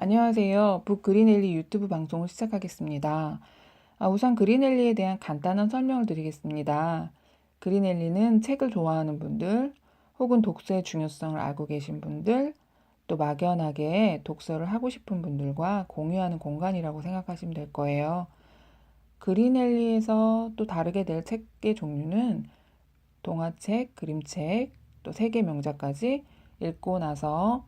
안녕하세요. 북그린엘리 유튜브 방송을 시작하겠습니다. 우선 그린엘리에 대한 간단한 설명을 드리겠습니다. 그린엘리는 책을 좋아하는 분들, 혹은 독서의 중요성을 알고 계신 분들, 또 막연하게 독서를 하고 싶은 분들과 공유하는 공간이라고 생각하시면 될 거예요. 그린엘리에서 또 다르게 될 책의 종류는 동화책, 그림책, 또 세계 명작까지 읽고 나서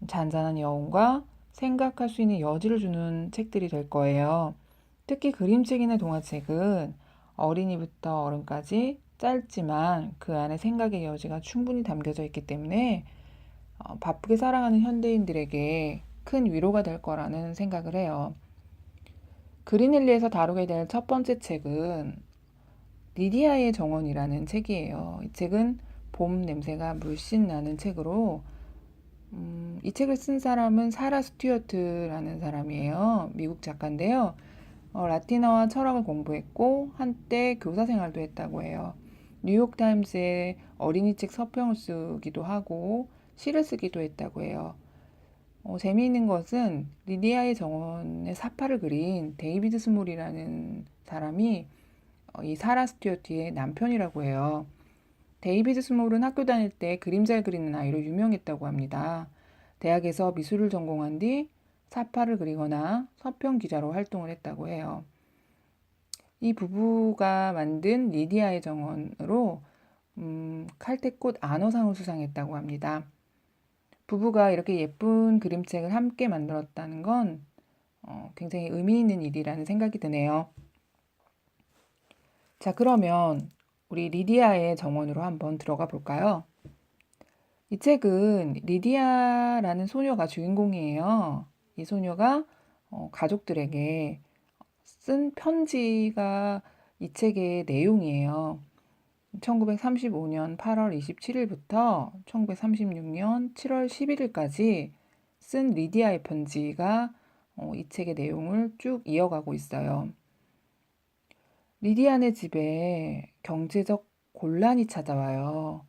잔잔한 여운과 생각할 수 있는 여지를 주는 책들이 될 거예요. 특히 그림책이나 동화책은 어린이부터 어른까지 짧지만 그 안에 생각의 여지가 충분히 담겨져 있기 때문에 바쁘게 살아가는 현대인들에게 큰 위로가 될 거라는 생각을 해요. 그린힐리에서 다루게 될 첫 번째 책은 리디아의 정원이라는 책이에요. 이 책은 봄 냄새가 물씬 나는 책으로 이 책을 쓴 사람은 사라 스튜어트라는 사람이에요. 미국 작가인데요. 라틴어와 철학을 공부했고 한때 교사 생활도 했다고 해요. 뉴욕타임스에 어린이 책 서평을 쓰기도 하고 시를 쓰기도 했다고 해요. 재미있는 것은 리디아의 정원의 사파를 그린 데이비드 스몰이라는 사람이 이 사라 스튜어트의 남편이라고 해요. 데이비드 스몰은 학교 다닐 때 그림 잘 그리는 아이로 유명했다고 합니다. 대학에서 미술을 전공한 뒤 사파를 그리거나 서평 기자로 활동을 했다고 해요. 이 부부가 만든 리디아의 정원으로 칼퇴꽃 안어상을 수상했다고 합니다. 부부가 이렇게 예쁜 그림책을 함께 만들었다는 건 굉장히 의미 있는 일이라는 생각이 드네요. 자, 그러면 우리 리디아의 정원으로 한번 들어가 볼까요? 이 책은 리디아라는 소녀가 주인공이에요. 이 소녀가 가족들에게 쓴 편지가 이 책의 내용이에요. 1935년 8월 27일부터 1936년 7월 11일까지 쓴 리디아의 편지가 이 책의 내용을 쭉 이어가고 있어요. 리디아네 집에 경제적 곤란이 찾아와요.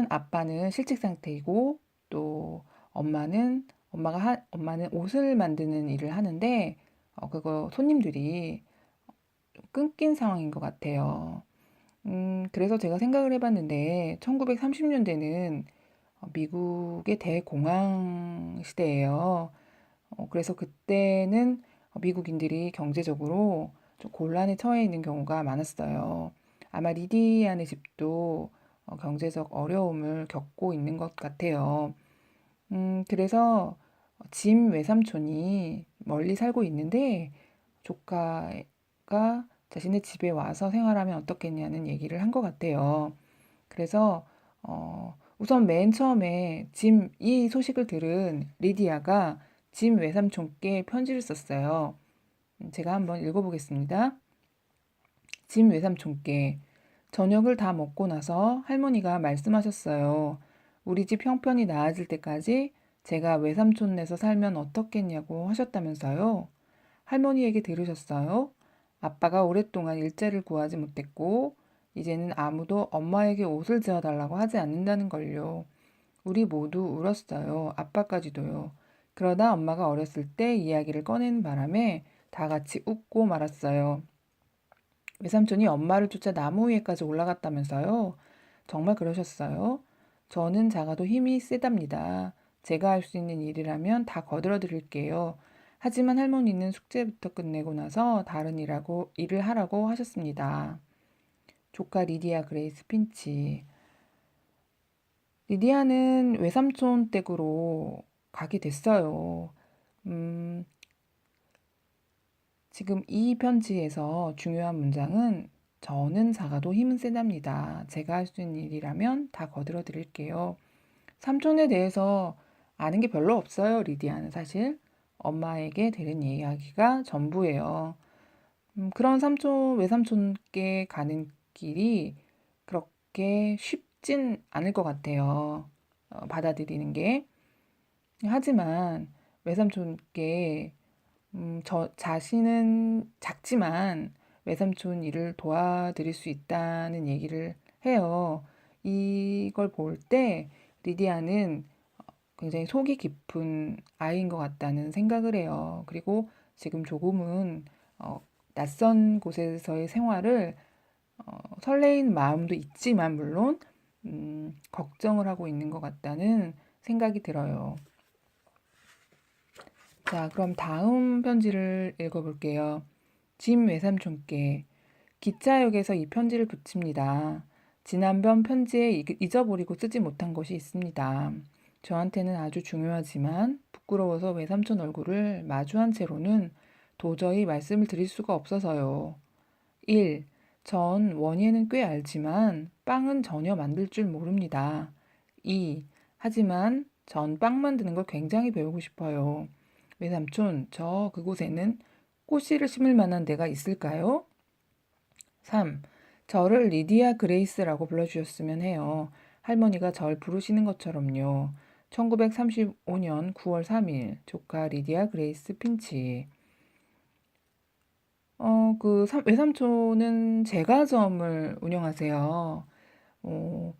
아빠는 실직 상태이고 또 엄마는 옷을 만드는 일을 하는데 그거 손님들이 좀 끊긴 상황인 것 같아요. 그래서 제가 생각을 해봤는데 1930년대는 미국의 대공황 시대예요. 그래서 그때는 미국인들이 경제적으로 좀 곤란에 처해 있는 경우가 많았어요. 아마 리디안의 집도 경제적 어려움을 겪고 있는 것 같아요. 그래서 짐 외삼촌이 멀리 살고 있는데 조카가 자신의 집에 와서 생활하면 어떻겠냐는 얘기를 한 것 같아요. 그래서 우선 맨 처음에 이 소식을 들은 리디아가 짐 외삼촌께 편지를 썼어요. 제가 한번 읽어보겠습니다. 짐 외삼촌께 저녁을 다 먹고 나서 할머니가 말씀하셨어요. 우리 집 형편이 나아질 때까지 제가 외삼촌네서 살면 어떻겠냐고 하셨다면서요. 할머니에게 들으셨어요? 아빠가 오랫동안 일자리를 구하지 못했고 이제는 아무도 엄마에게 옷을 지어달라고 하지 않는다는 걸요. 우리 모두 울었어요. 아빠까지도요. 그러다 엄마가 어렸을 때 이야기를 꺼내는 바람에 다 같이 웃고 말았어요. 외삼촌이 엄마를 쫓아 나무 위에까지 올라갔다면서요? 정말 그러셨어요? 저는 작아도 힘이 세답니다. 제가 할 수 있는 일이라면 다 거들어 드릴게요. 하지만 할머니는 숙제부터 끝내고 나서 다른 일을 하라고 하셨습니다. 조카 리디아 그레이스 핀치. 리디아는 외삼촌 댁으로 가게 됐어요. 음, 지금 이 편지에서 중요한 문장은 저는 작아도 힘은 세답니다. 제가 할 수 있는 일이라면 다 거들어 드릴게요. 삼촌에 대해서 아는 게 별로 없어요, 리디아는 사실. 엄마에게 들은 이야기가 전부예요. 그런 외삼촌께 가는 길이 그렇게 쉽진 않을 것 같아요. 받아들이는 게. 하지만 외삼촌께 저 자신은 작지만 외삼촌 일을 도와드릴 수 있다는 얘기를 해요. 이걸 볼 때 리디아는 굉장히 속이 깊은 아이인 것 같다는 생각을 해요. 그리고 지금 조금은 낯선 곳에서의 생활을 설레인 마음도 있지만 물론 걱정을 하고 있는 것 같다는 생각이 들어요. 자, 그럼 다음 편지를 읽어볼게요. 짐 외삼촌께 기차역에서 이 편지를 붙입니다. 지난번 편지에 잊어버리고 쓰지 못한 것이 있습니다. 저한테는 아주 중요하지만 부끄러워서 외삼촌 얼굴을 마주한 채로는 도저히 말씀을 드릴 수가 없어서요. 1. 전 원예는 꽤 알지만 빵은 전혀 만들 줄 모릅니다. 2. 하지만 전 빵 만드는 걸 굉장히 배우고 싶어요. 외삼촌, 저 그곳에는 꽃씨를 심을 만한 데가 있을까요? 3. 저를 리디아 그레이스라고 불러주셨으면 해요. 할머니가 절 부르시는 것처럼요. 1935년 9월 3일 조카 리디아 그레이스 핀치. 외삼촌은 제과점을 운영하세요. 어,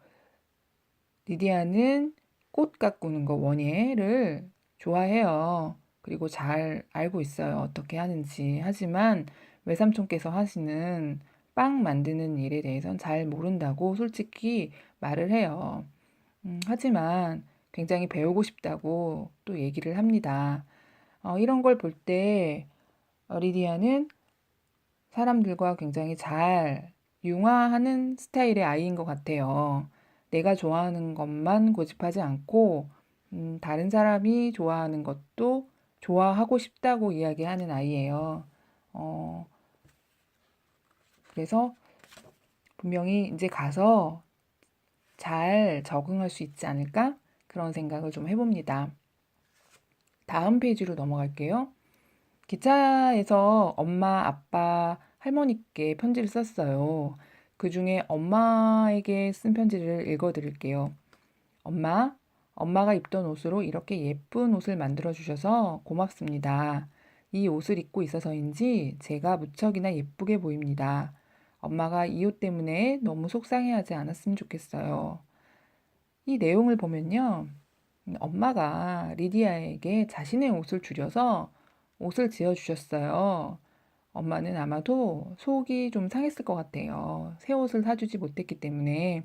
리디아는 꽃 가꾸는 거 원예를 좋아해요. 그리고 잘 알고 있어요. 어떻게 하는지. 하지만 외삼촌께서 하시는 빵 만드는 일에 대해선 잘 모른다고 솔직히 말을 해요. 하지만 굉장히 배우고 싶다고 또 얘기를 합니다. 이런 걸 볼 때 리디아는 사람들과 굉장히 잘 융화하는 스타일의 아이인 것 같아요. 내가 좋아하는 것만 고집하지 않고, 다른 사람이 좋아하는 것도 좋아하고 싶다고 이야기하는 아이예요. 어, 그래서 분명히 이제 가서 잘 적응할 수 있지 않을까? 그런 생각을 좀 해봅니다. 다음 페이지로 넘어갈게요. 기차에서 엄마, 아빠, 할머니께 편지를 썼어요. 그 중에 엄마에게 쓴 편지를 읽어드릴게요. 엄마가 입던 옷으로 이렇게 예쁜 옷을 만들어 주셔서 고맙습니다. 이 옷을 입고 있어서인지 제가 무척이나 예쁘게 보입니다. 엄마가 이 옷 때문에 너무 속상해하지 않았으면 좋겠어요. 이 내용을 보면요. 엄마가 리디아에게 자신의 옷을 줄여서 옷을 지어주셨어요. 엄마는 아마도 속이 좀 상했을 것 같아요. 새 옷을 사주지 못했기 때문에.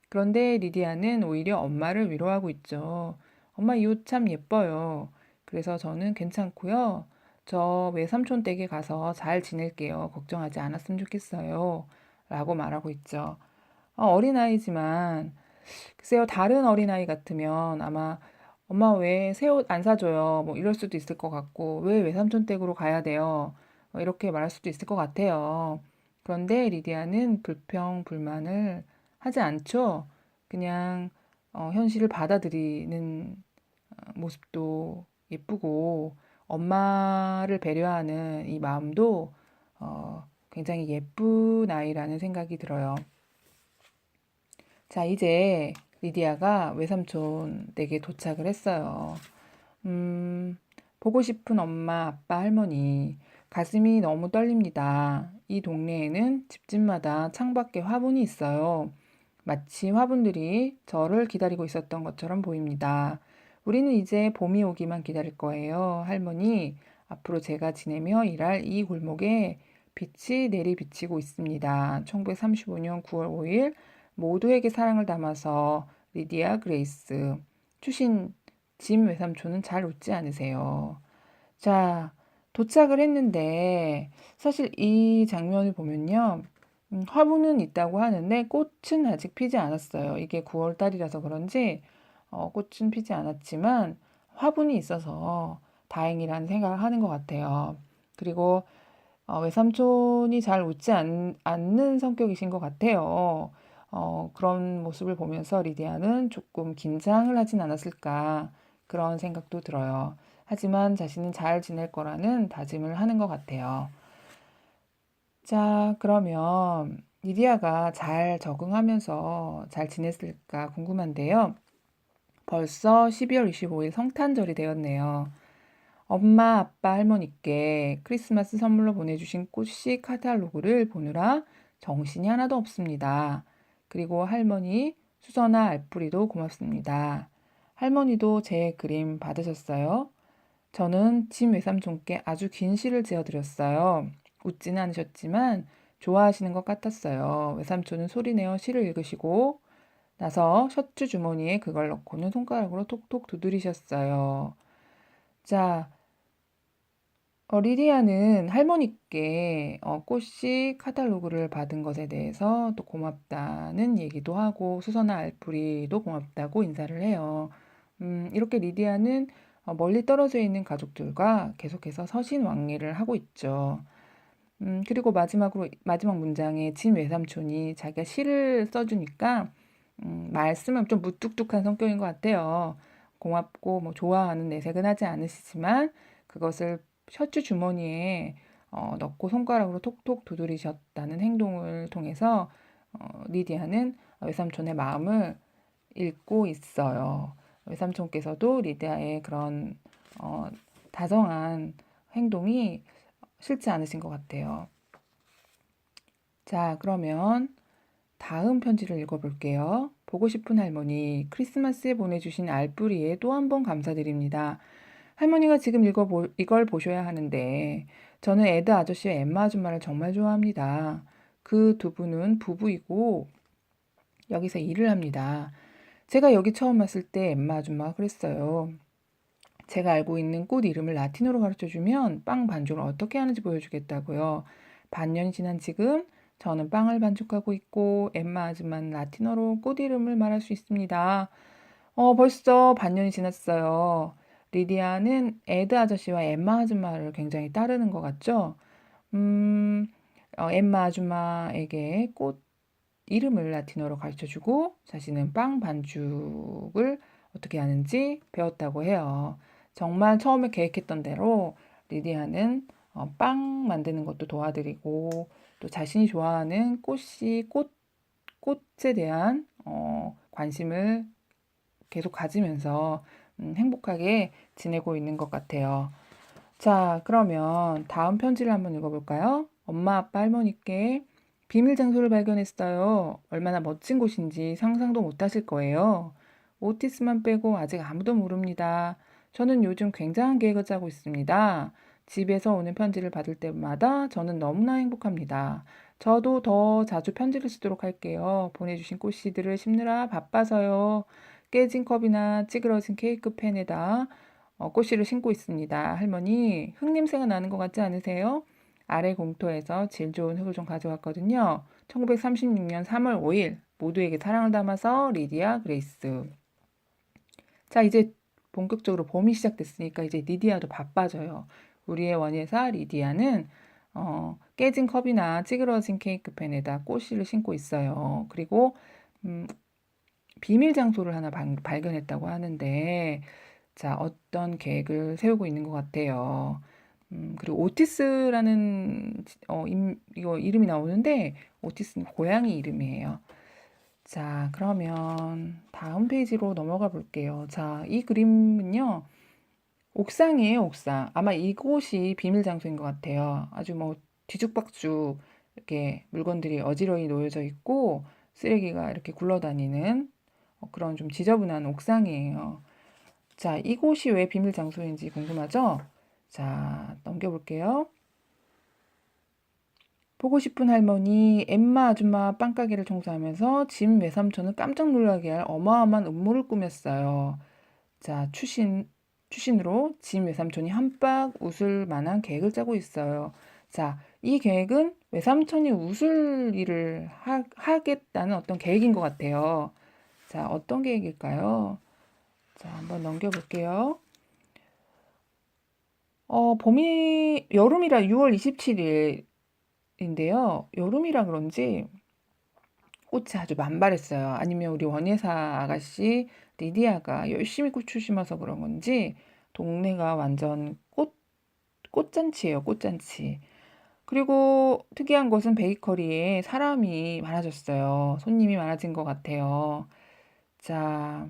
그런데 리디아는 오히려 엄마를 위로하고 있죠. 엄마 이 옷 참 예뻐요. 그래서 저는 괜찮고요. 저 외삼촌 댁에 가서 잘 지낼게요. 걱정하지 않았으면 좋겠어요. 라고 말하고 있죠. 어린아이지만 글쎄요, 다른 어린아이 같으면 아마 엄마 왜 새 옷 안 사줘요? 뭐 이럴 수도 있을 것 같고, 왜 외삼촌 댁으로 가야 돼요? 이렇게 말할 수도 있을 것 같아요. 그런데 리디아는 불평, 불만을 하지 않죠. 그냥 현실을 받아들이는 모습도 예쁘고, 엄마를 배려하는 이 마음도 굉장히 예쁜 아이라는 생각이 들어요. 자, 이제 리디아가 외삼촌 댁에 도착을 했어요. 보고 싶은 엄마, 아빠, 할머니. 가슴이 너무 떨립니다. 이 동네에는 집집마다 창밖에 화분이 있어요. 마치 화분들이 저를 기다리고 있었던 것처럼 보입니다. 우리는 이제 봄이 오기만 기다릴 거예요. 할머니, 앞으로 제가 지내며 일할 이 골목에 빛이 내리비치고 있습니다. 1935년 9월 5일 모두에게 사랑을 담아서 리디아 그레이스. 추신 짐 외삼촌은 잘 웃지 않으세요. 자, 도착을 했는데 사실 이 장면을 보면요. 화분은 있다고 하는데 꽃은 아직 피지 않았어요. 이게 9월 달이라서 그런지 꽃은 피지 않았지만 화분이 있어서 다행이라는 생각을 하는 것 같아요. 그리고 외삼촌이 잘 웃지 않는 성격이신 것 같아요. 그런 모습을 보면서 리디아는 조금 긴장을 하진 않았을까 그런 생각도 들어요. 하지만 자신은 잘 지낼 거라는 다짐을 하는 것 같아요. 자, 그러면 리디아가 잘 적응하면서 잘 지냈을까 궁금한데요. 벌써 12월 25일 성탄절이 되었네요. 엄마, 아빠, 할머니께 크리스마스 선물로 보내주신 꽃씨 카탈로그를 보느라 정신이 하나도 없습니다. 그리고 할머니, 수선아, 알뿌리도 고맙습니다. 할머니도 제 그림 받으셨어요? 저는 짐 외삼촌께 아주 긴 시를 지어드렸어요. 웃지는 않으셨지만 좋아하시는 것 같았어요. 외삼촌은 소리내어 시를 읽으시고 나서 셔츠 주머니에 그걸 넣고는 손가락으로 톡톡 두드리셨어요. 자, 리디아는 할머니께 꽃씨 카탈로그를 받은 것에 대해서 또 고맙다는 얘기도 하고 수선화 알풀이도 고맙다고 인사를 해요. 이렇게 리디아는 멀리 떨어져 있는 가족들과 계속해서 서신왕래를 하고 있죠. 그리고 마지막 문장에 진 외삼촌이 자기가 시를 써주니까 말씀은 좀 무뚝뚝한 성격인 것 같아요. 고맙고 뭐 좋아하는 내색은 하지 않으시지만 그것을 셔츠 주머니에 넣고 손가락으로 톡톡 두드리셨다는 행동을 통해서 리디아는 외삼촌의 마음을 읽고 있어요. 외삼촌께서도 리디아의 그런 어, 다정한 행동이 싫지 않으신 것 같아요. 자, 그러면 다음 편지를 읽어볼게요. 보고 싶은 할머니, 크리스마스에 보내주신 알뿌리에 또 한 번 감사드립니다. 할머니가 지금 이걸 보셔야 하는데 저는 에드 아저씨와 엠마 아줌마를 정말 좋아합니다. 그 두 분은 부부이고 여기서 일을 합니다. 제가 여기 처음 왔을 때 엠마 아줌마가 그랬어요. 제가 알고 있는 꽃 이름을 라틴어로 가르쳐주면 빵 반죽을 어떻게 하는지 보여주겠다고요. 반년이 지난 지금 저는 빵을 반죽하고 있고 엠마 아줌마는 라틴어로 꽃 이름을 말할 수 있습니다. 벌써 반년이 지났어요. 리디아는 에드 아저씨와 엠마 아줌마를 굉장히 따르는 것 같죠? 엠마 아줌마에게 꽃 이름을 라틴어로 가르쳐주고 자신은 빵 반죽을 어떻게 하는지 배웠다고 해요. 정말 처음에 계획했던 대로 리디아는 빵 만드는 것도 도와드리고 또 자신이 좋아하는 꽃에 대한 관심을 계속 가지면서 행복하게 지내고 있는 것 같아요. 자, 그러면 다음 편지를 한번 읽어볼까요? 엄마, 아빠, 할머니께 비밀 장소를 발견했어요. 얼마나 멋진 곳인지 상상도 못 하실 거예요. 오티스만 빼고 아직 아무도 모릅니다. 저는 요즘 굉장한 계획을 짜고 있습니다. 집에서 오는 편지를 받을 때마다 저는 너무나 행복합니다. 저도 더 자주 편지를 쓰도록 할게요. 보내주신 꽃씨들을 심느라 바빠서요. 깨진 컵이나 찌그러진 케이크 팬에다 꽃씨를 심고 있습니다. 할머니, 흙 냄새가 나는 것 같지 않으세요? 아래 공터에서 질 좋은 흙을 좀 가져왔거든요. 1936년 3월 5일 모두에게 사랑을 담아서 리디아 그레이스. 자, 이제 본격적으로 봄이 시작됐으니까 이제 리디아도 바빠져요. 우리의 원예사 리디아는 깨진 컵이나 찌그러진 케이크팬에다 꽃씨를 심고 있어요. 그리고 비밀 장소를 하나 발견했다고 하는데 자, 어떤 계획을 세우고 있는 것 같아요. 그리고 오티스라는 이거 이름이 나오는데 오티스는 고양이 이름이에요. 자, 그러면 다음 페이지로 넘어가 볼게요. 자, 이 그림은요. 옥상이에요, 옥상. 아마 이곳이 비밀 장소인 것 같아요. 아주 뭐 뒤죽박죽 이렇게 물건들이 어지러이 놓여져 있고 쓰레기가 이렇게 굴러다니는 그런 좀 지저분한 옥상이에요. 자, 이곳이 왜 비밀 장소인지 궁금하죠? 자, 넘겨볼게요. 보고 싶은 할머니, 엠마 아줌마 빵가게를 청소하면서 짐 외삼촌은 깜짝 놀라게 할 어마어마한 음모를 꾸몄어요. 자, 추신으로 짐 외삼촌이 한박 웃을 만한 계획을 짜고 있어요. 자, 이 계획은 외삼촌이 웃을 일을 하겠다는 어떤 계획인 것 같아요. 자, 어떤 계획일까요? 자, 한번 넘겨볼게요. 여름이라 6월 27일인데요. 여름이라 그런지 꽃이 아주 만발했어요. 아니면 우리 원예사 아가씨 리디아가 열심히 꽃을 심어서 그런 건지 동네가 완전 꽃잔치예요, 꽃잔치. 그리고 특이한 것은 베이커리에 사람이 많아졌어요. 손님이 많아진 것 같아요. 자,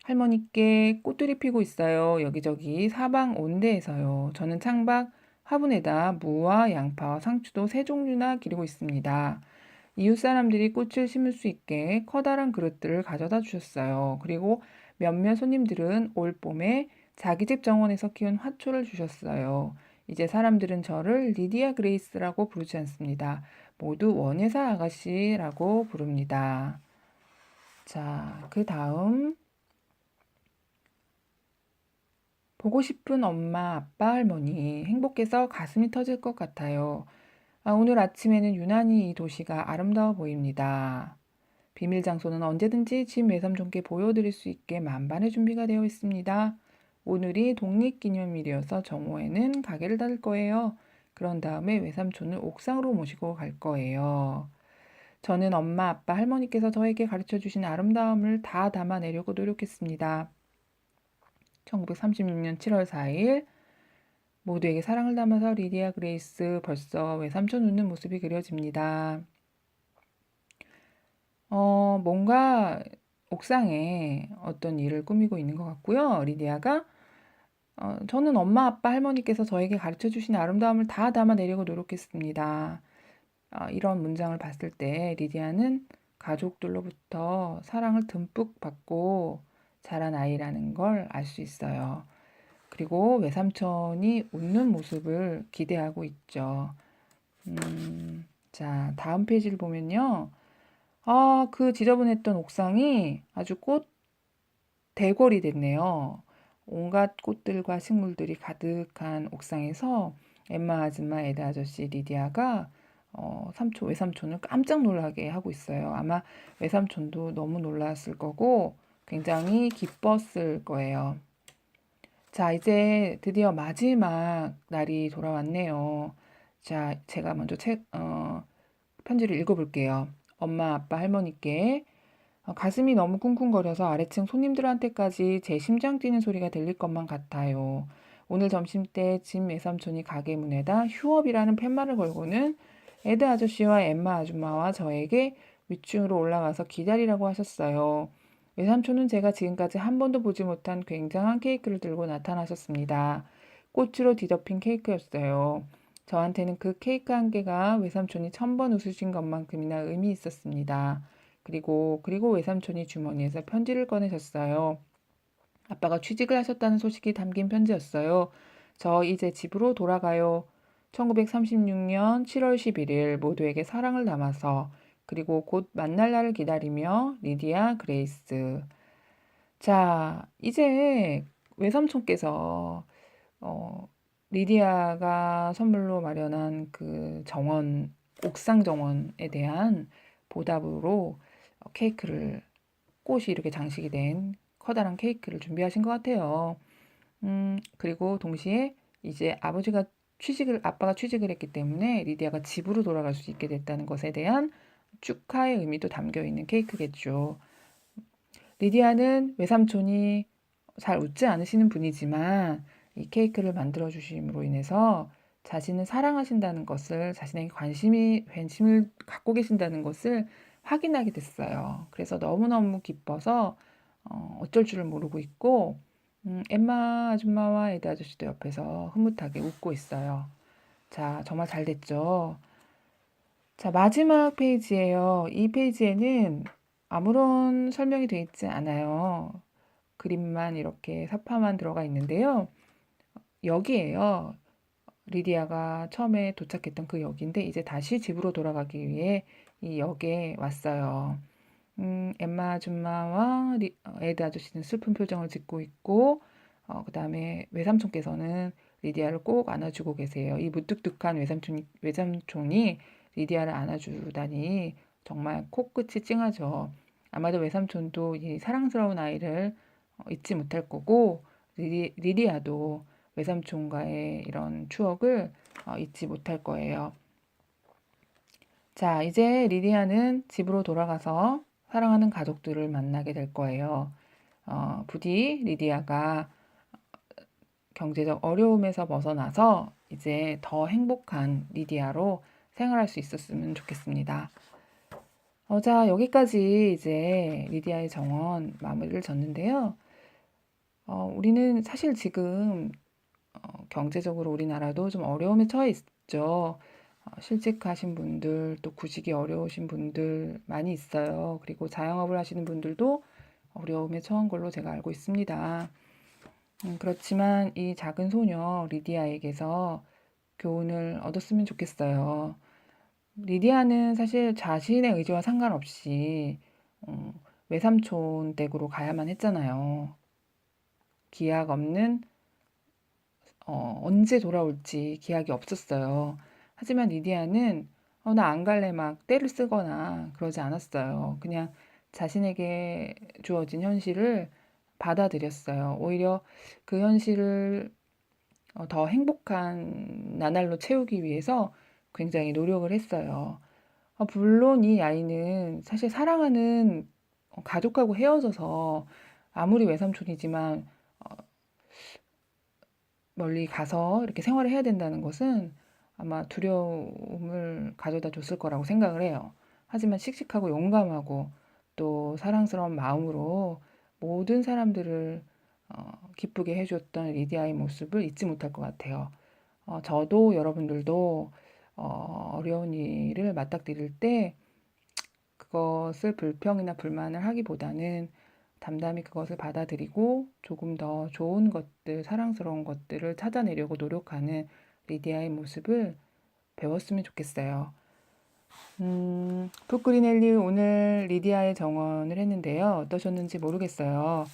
할머니께 꽃들이 피고 있어요. 여기저기 사방 온대에서요. 저는 창밖 화분에다 무와 양파와 상추도 세 종류나 기르고 있습니다. 이웃 사람들이 꽃을 심을 수 있게 커다란 그릇들을 가져다 주셨어요. 그리고 몇몇 손님들은 올 봄에 자기 집 정원에서 키운 화초를 주셨어요. 이제 사람들은 저를 리디아 그레이스라고 부르지 않습니다. 모두 원예사 아가씨라고 부릅니다. 자, 그 다음 보고 싶은 엄마, 아빠, 할머니 행복해서 가슴이 터질 것 같아요. 오늘 아침에는 유난히 이 도시가 아름다워 보입니다. 비밀 장소는 언제든지 집 외삼촌께 보여드릴 수 있게 만반의 준비가 되어 있습니다. 오늘이 독립기념일이어서 정오에는 가게를 닫을 거예요. 그런 다음에 외삼촌을 옥상으로 모시고 갈 거예요. 저는 엄마, 아빠, 할머니께서 저에게 가르쳐 주신 아름다움을 다 담아내려고 노력했습니다. 1936년 7월 4일 모두에게 사랑을 담아서 리디아 그레이스 벌써 외삼촌 웃는 모습이 그려집니다. 뭔가 옥상에 어떤 일을 꾸미고 있는 것 같고요. 리디아가 저는 엄마, 아빠, 할머니께서 저에게 가르쳐 주신 아름다움을 다 담아내려고 노력했습니다. 이런 문장을 봤을 때 리디아는 가족들로부터 사랑을 듬뿍 받고 자란 아이라는 걸 알 수 있어요. 그리고 외삼촌이 웃는 모습을 기대하고 있죠. 자, 다음 페이지를 보면요. 그 지저분했던 옥상이 아주 꽃 대궐이 됐네요. 온갖 꽃들과 식물들이 가득한 옥상에서 엠마 아줌마, 에다 아저씨, 리디아가 외삼촌을 깜짝 놀라게 하고 있어요. 아마 외삼촌도 너무 놀랐을 거고 굉장히 기뻤을 거예요. 자, 이제 드디어 마지막 날이 돌아왔네요. 자, 제가 먼저 편지를 읽어볼게요. 엄마, 아빠, 할머니께 가슴이 너무 쿵쿵거려서 아래층 손님들한테까지 제 심장 뛰는 소리가 들릴 것만 같아요. 오늘 점심때 집 외삼촌이 가게 문에다 휴업이라는 팻말을 걸고는 에드 아저씨와 엠마 아줌마와 저에게 위층으로 올라가서 기다리라고 하셨어요. 외삼촌은 제가 지금까지 한 번도 보지 못한 굉장한 케이크를 들고 나타나셨습니다. 꽃으로 뒤덮인 케이크였어요. 저한테는 그 케이크 한 개가 외삼촌이 1000번 웃으신 것만큼이나 의미 있었습니다. 그리고 외삼촌이 주머니에서 편지를 꺼내셨어요. 아빠가 취직을 하셨다는 소식이 담긴 편지였어요. 저 이제 집으로 돌아가요. 1936년 7월 11일 모두에게 사랑을 담아서 그리고 곧 만날 날을 기다리며 리디아 그레이스. 자, 이제 외삼촌께서 어, 리디아가 선물로 마련한 그 정원, 옥상 정원에 대한 보답으로 케이크를 꽃이 이렇게 장식이 된 커다란 케이크를 준비하신 것 같아요. 그리고 동시에 이제 아빠가 취직을 했기 때문에 리디아가 집으로 돌아갈 수 있게 됐다는 것에 대한 축하의 의미도 담겨 있는 케이크겠죠. 리디아는 외삼촌이 잘 웃지 않으시는 분이지만 이 케이크를 만들어 주심으로 인해서 자신을 사랑하신다는 것을, 자신에게 관심을 갖고 계신다는 것을 확인하게 됐어요. 그래서 너무너무 기뻐서 어쩔 줄을 모르고 있고 엠마 아줌마와 에드 아저씨도 옆에서 흐뭇하게 웃고 있어요. 자, 정말 잘 됐죠. 자, 마지막 페이지예요. 이 페이지에는 아무런 설명이 되어 있지 않아요. 그림만 이렇게 사파만 들어가 있는데요. 역이에요. 리디아가 처음에 도착했던 그 역인데 이제 다시 집으로 돌아가기 위해 이 역에 왔어요. 엠마 아줌마와 에드 아저씨는 슬픈 표정을 짓고 있고 그 다음에 외삼촌께서는 리디아를 꼭 안아주고 계세요. 이 무뚝뚝한 외삼촌이 리디아를 안아주다니 정말 코끝이 찡하죠. 아마도 외삼촌도 이 사랑스러운 아이를 잊지 못할 거고 리디아도 외삼촌과의 이런 추억을 잊지 못할 거예요. 자, 이제 리디아는 집으로 돌아가서 사랑하는 가족들을 만나게 될 거예요. 부디 리디아가 경제적 어려움에서 벗어나서 이제 더 행복한 리디아로 생활할 수 있었으면 좋겠습니다. 자, 여기까지 이제 리디아의 정원 마무리를 졌는데요. 우리는 사실 지금 경제적으로 우리나라도 좀 어려움에 처해 있죠. 실직하신 분들, 또 구직이 어려우신 분들 많이 있어요. 그리고 자영업을 하시는 분들도 어려움에 처한 걸로 제가 알고 있습니다. 그렇지만 이 작은 소녀 리디아에게서 교훈을 얻었으면 좋겠어요. 리디아는 사실 자신의 의지와 상관없이 어, 외삼촌 댁으로 가야만 했잖아요. 기약 없는 언제 돌아올지 기약이 없었어요. 하지만 리디아는 나 안 갈래 막 떼를 쓰거나 그러지 않았어요. 그냥 자신에게 주어진 현실을 받아들였어요. 오히려 그 현실을 더 행복한 나날로 채우기 위해서 굉장히 노력을 했어요. 물론 이 아이는 사실 사랑하는 가족하고 헤어져서 아무리 외삼촌이지만 어, 멀리 가서 이렇게 생활을 해야 된다는 것은 아마 두려움을 가져다 줬을 거라고 생각을 해요. 하지만 씩씩하고 용감하고 또 사랑스러운 마음으로 모든 사람들을 기쁘게 해줬던 리디아의 모습을 잊지 못할 것 같아요. 저도 여러분들도 어려운 일을 맞닥뜨릴 때 그것을 불평이나 불만을 하기보다는 담담히 그것을 받아들이고 조금 더 좋은 것들, 사랑스러운 것들을 찾아내려고 노력하는 리디아의 모습을 배웠으면 좋겠어요. 푸크리넬리 오늘 리디아의 정원을 했는데요. 어떠셨는지 모르겠어요.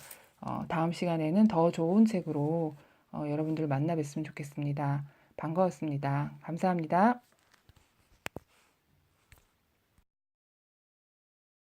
다음 시간에는 더 좋은 책으로 여러분들 만나 뵀으면 좋겠습니다. 반가웠습니다. 감사합니다.